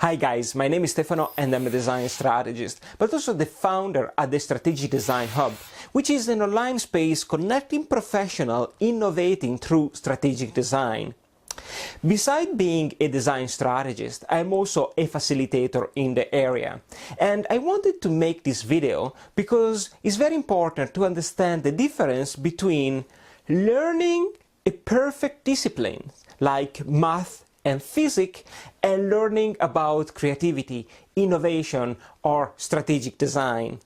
Hi guys, my name is Stefano and I'm a design strategist, but also the founder at the Strategic Design Hub, which is an online space connecting professionals innovating through strategic design. Besides being a design strategist, I'm also a facilitator in the area. And I wanted to make this video because it's very important to understand the difference between learning a perfect discipline like math and physics and learning about creativity, innovation or strategic design.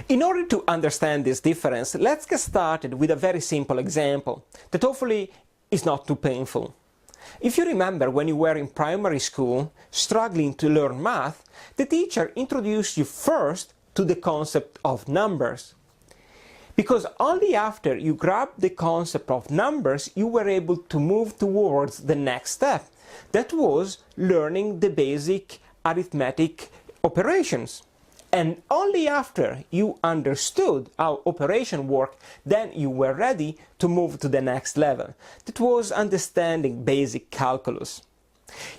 In order to understand this difference, let's get started with a very simple example that hopefully is not too painful. If you remember when you were in primary school struggling to learn math, the teacher introduced you first to the concept of numbers. Because only after you grabbed the concept of numbers, you were able to move towards the next step. That was learning the basic arithmetic operations. And only after you understood how operations work, then you were ready to move to the next level. That was understanding basic calculus.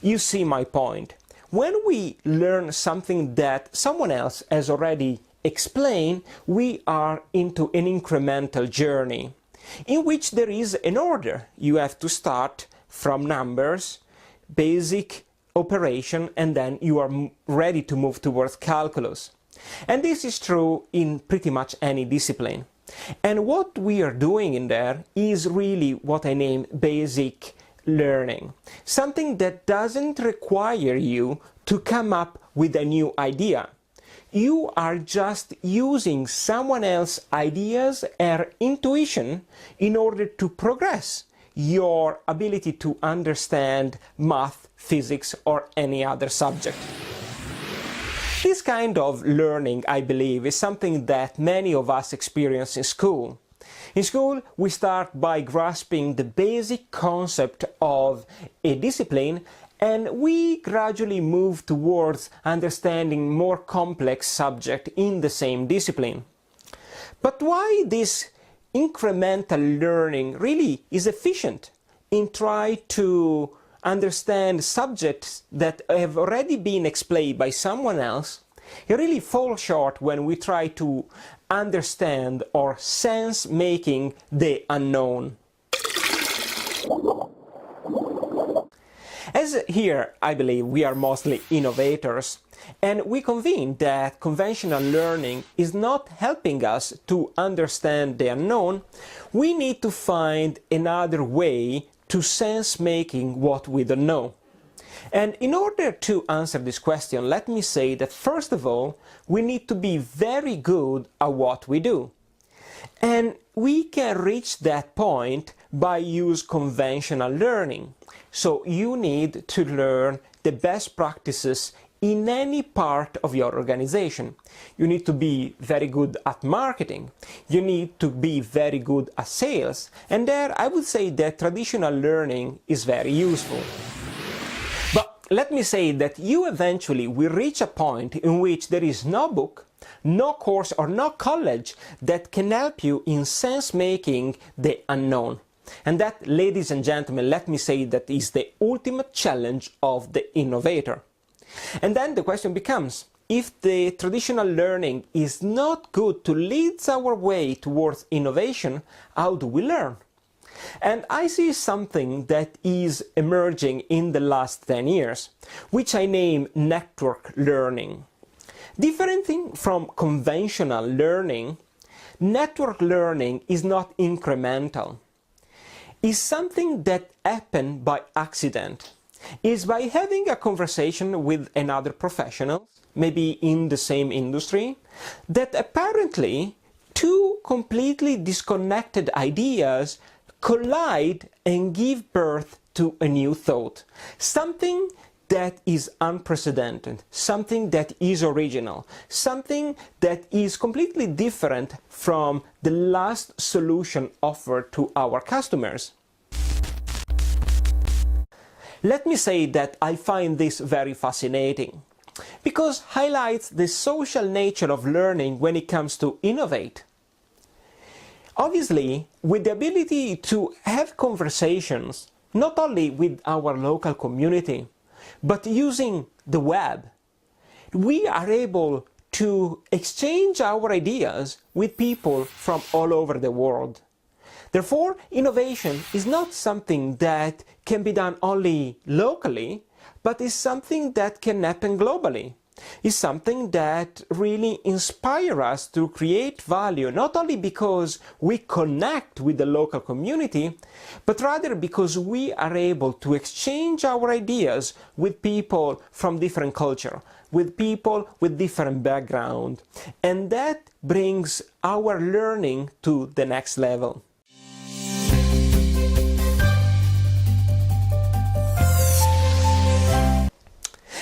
You see my point. When we learn something that someone else has already explained, we are into an incremental journey in which there is an order. You have to start from numbers, basic operation, and then you are ready to move towards calculus. And this is true in pretty much any discipline. And what we are doing in there is really what I name basic learning. Something that doesn't require you to come up with a new idea. You are just using someone else's ideas or intuition in order to progress your ability to understand math, physics, or any other subject. This kind of learning, I believe, is something that many of us experience in school. In school, we start by grasping the basic concept of a discipline, and we gradually move towards understanding more complex subjects in the same discipline. But why this incremental learning really is efficient in trying to understand subjects that have already been explained by someone else, it really falls short when we try to understand or sense making the unknown. As here, I believe, we are mostly innovators, and we convene that conventional learning is not helping us to understand the unknown. We need to find another way to sense making what we don't know. And in order to answer this question, let me say that first of all, we need to be very good at what we do. And we can reach that point by use conventional learning. So you need to learn the best practices in any part of your organization. You need to be very good at marketing. You need to be very good at sales. And there I would say that traditional learning is very useful. But let me say that you eventually will reach a point in which there is no book, no course or no college that can help you in sense making the unknown. And that, ladies and gentlemen, let me say that is the ultimate challenge of the innovator. And then the question becomes, if the traditional learning is not good to lead our way towards innovation, how do we learn? And I see something that is emerging in the last 10 years, which I name network learning. Different from conventional learning, network learning is not incremental. It's something that happened by accident. Is by having a conversation with another professional, maybe in the same industry, that apparently two completely disconnected ideas collide and give birth to a new thought. Something that is unprecedented, something that is original, something that is completely different from the last solution offered to our customers. Let me say that I find this very fascinating, because it highlights the social nature of learning when it comes to innovate. Obviously, with the ability to have conversations not only with our local community, but using the web. We are able to exchange our ideas with people from all over the world. Therefore, innovation is not something that can be done only locally, but is something that can happen globally. It's something that really inspires us to create value, not only because we connect with the local community, but rather because we are able to exchange our ideas with people from different culture, with people with different background. And that brings our learning to the next level.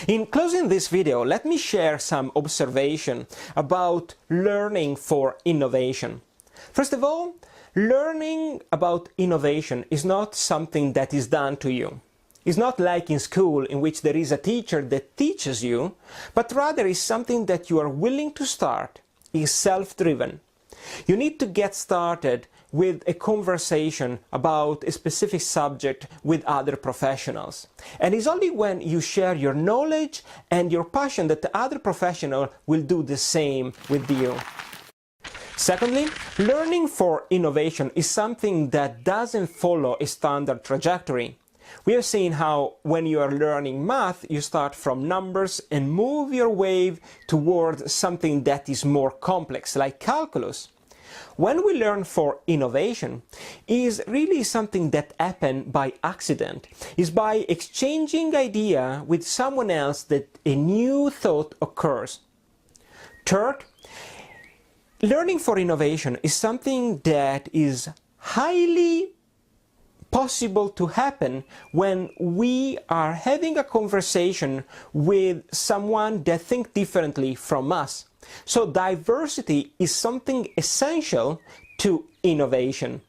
In closing this video, let me share some observation about learning for innovation. First of all, learning about innovation is not something that is done to you. It's not like in school in which there is a teacher that teaches you, but rather is something that you are willing to start. It's self-driven. You need to get started with a conversation about a specific subject with other professionals. And it's only when you share your knowledge and your passion that the other professional will do the same with you. Secondly, learning for innovation is something that doesn't follow a standard trajectory. We have seen how when you are learning math, you start from numbers and move your way towards something that is more complex, like calculus. When we learn for innovation, is really something that happens by accident. Is by exchanging idea with someone else that a new thought occurs. Third, learning for innovation is something that is highly possible to happen when we are having a conversation with someone that thinks differently from us. So diversity is something essential to innovation.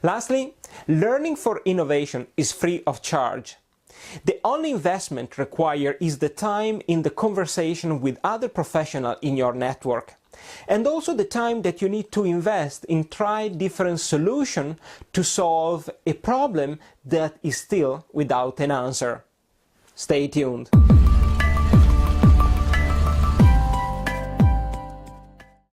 Lastly, learning for innovation is free of charge. The only investment required is the time in the conversation with other professionals in your network, and also the time that you need to invest in try different solutions to solve a problem that is still without an answer. Stay tuned.